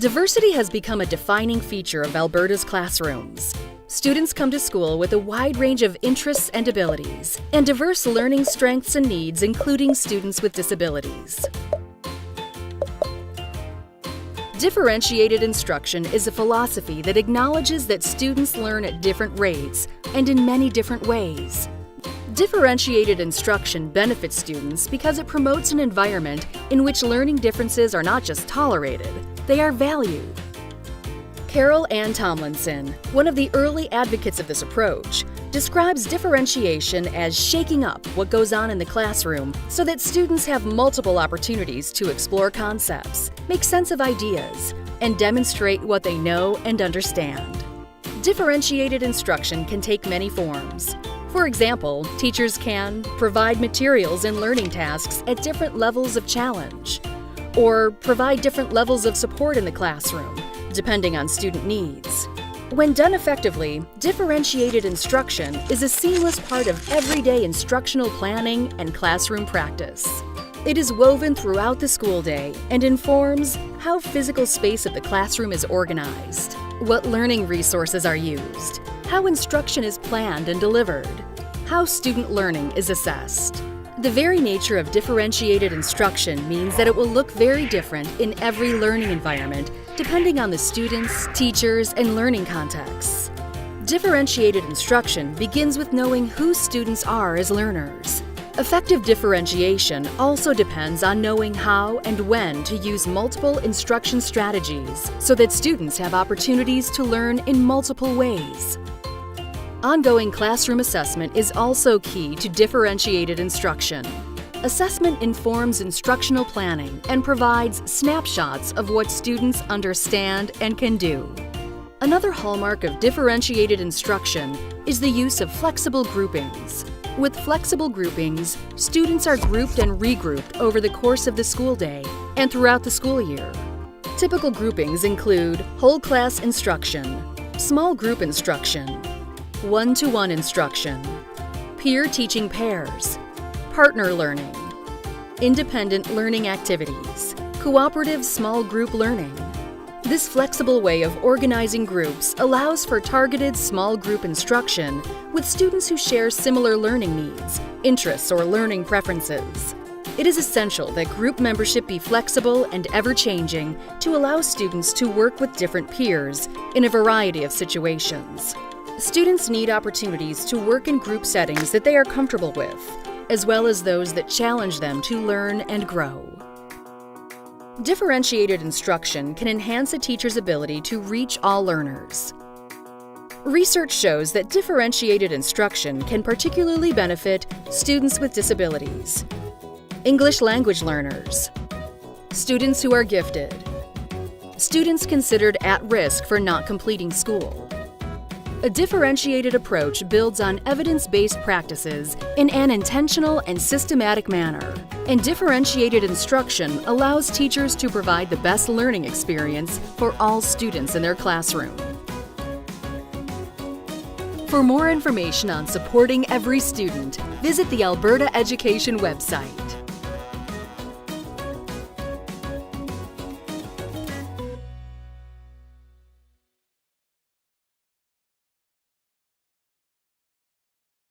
Diversity has become a defining feature of Alberta's classrooms. Students come to school with a wide range of interests and abilities, and diverse learning strengths and needs, including students with disabilities. Differentiated instruction is a philosophy that acknowledges that students learn at different rates and in many different ways. Differentiated instruction benefits students because it promotes an environment in which learning differences are not just tolerated, they are valued. Carol Ann Tomlinson, one of the early advocates of this approach, describes differentiation as shaking up what goes on in the classroom so that students have multiple opportunities to explore concepts, make sense of ideas, and demonstrate what they know and understand. Differentiated instruction can take many forms. For example, teachers can provide materials and learning tasks at different levels of challenge, or provide different levels of support in the classroom, depending on student needs. When done effectively, differentiated instruction is a seamless part of everyday instructional planning and classroom practice. It is woven throughout the school day and informs how physical space of the classroom is organized, what learning resources are used, how instruction is planned and delivered, how student learning is assessed. The very nature of differentiated instruction means that it will look very different in every learning environment depending on the students, teachers, and learning contexts. Differentiated instruction begins with knowing who students are as learners. Effective differentiation also depends on knowing how and when to use multiple instruction strategies so that students have opportunities to learn in multiple ways. Ongoing classroom assessment is also key to differentiated instruction. Assessment informs instructional planning and provides snapshots of what students understand and can do. Another hallmark of differentiated instruction is the use of flexible groupings. With flexible groupings, students are grouped and regrouped over the course of the school day and throughout the school year. Typical groupings include whole class instruction, small group instruction, one-to-one instruction, peer teaching pairs, partner learning, independent learning activities, cooperative small group learning. This flexible way of organizing groups allows for targeted small group instruction with students who share similar learning needs, interests, or learning preferences. It is essential that group membership be flexible and ever-changing to allow students to work with different peers in a variety of situations. Students need opportunities to work in group settings that they are comfortable with, as well as those that challenge them to learn and grow. Differentiated instruction can enhance a teacher's ability to reach all learners. Research shows that differentiated instruction can particularly benefit students with disabilities, English language learners, students who are gifted, students considered at risk for not completing school. A differentiated approach builds on evidence-based practices in an intentional and systematic manner, and differentiated instruction allows teachers to provide the best learning experience for all students in their classroom. For more information on supporting every student, visit the Alberta Education website.